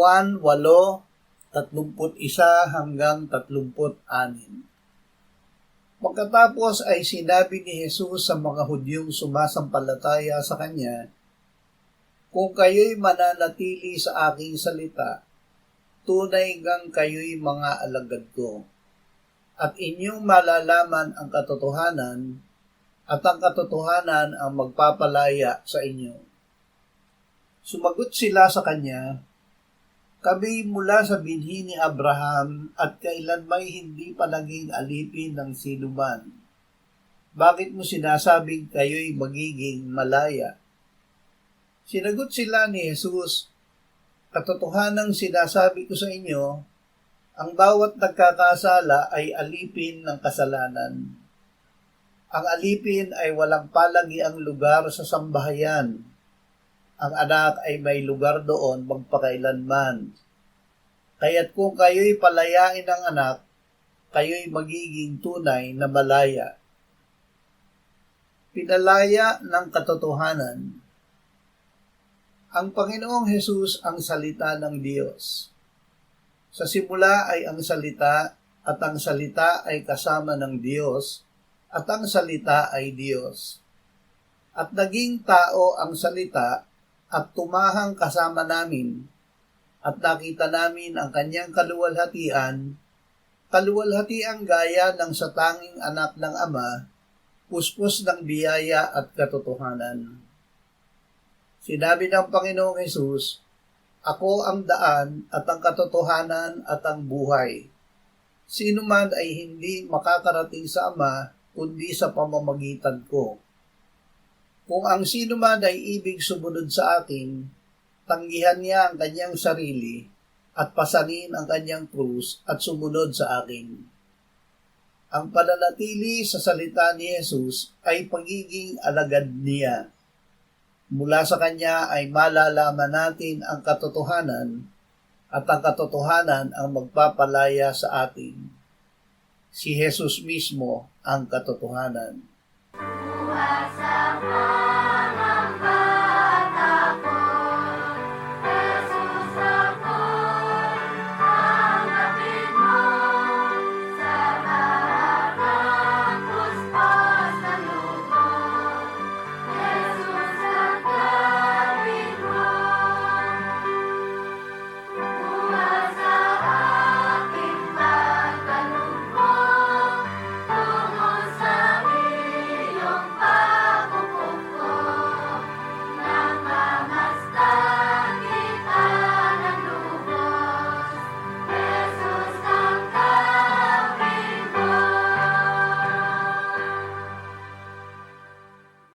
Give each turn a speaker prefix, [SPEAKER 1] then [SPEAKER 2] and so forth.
[SPEAKER 1] Juan 8:31 hanggang 36. Pagkatapos ay sinabi ni Jesus sa mga Hudyong sumasampalataya sa Kanya, "Kung kayo'y mananatili sa aking salita, tunay ngang kayo'y mga alagad ko, at inyong malalaman ang katotohanan, at ang katotohanan ang magpapalaya sa inyo." Sumagot sila sa Kanya, "Kami mula sa binhi ni Abraham at kailanmay hindi pa naging alipin ng sinuman. Bakit mo sinasabing kayo'y magiging malaya?" Sinagot sila ni Jesus, "Katotohanang sinasabi ko sa inyo, ang bawat nagkakasala ay alipin ng kasalanan. Ang alipin ay walang palagiang lugar sa sambahayan. Ang anak ay may lugar doon magpakailanman. Kaya't kung kayo'y palayain ng anak, kayo'y magiging tunay na malaya." Pinalaya ng katotohanan. Ang Panginoong Hesus ang salita ng Diyos. Sa simula ay ang salita, at ang salita ay kasama ng Diyos, at ang salita ay Diyos. At naging tao ang salita, at tumahang kasama namin, at nakita namin ang kanyang kaluwalhatian, kaluwalhatiang gaya ng sa tanging anak ng Ama, puspos ng biyaya at katotohanan. Sinabi ng Panginoong Hesus, "Ako ang daan at ang katotohanan at ang buhay. Sino man ay hindi makakarating sa Ama kundi sa pamamagitan ko. Kung ang sino man ay ibig sumunod sa akin, tanggihan niya ang kanyang sarili at pasanin ang kanyang krus at sumunod sa akin." Ang pananatili sa salita ni Jesus ay pagiging alagad niya. Mula sa Kanya ay malalaman natin ang katotohanan, at ang katotohanan ang magpapalaya sa atin. Si Jesus mismo ang katotohanan.
[SPEAKER 2] Bukas sa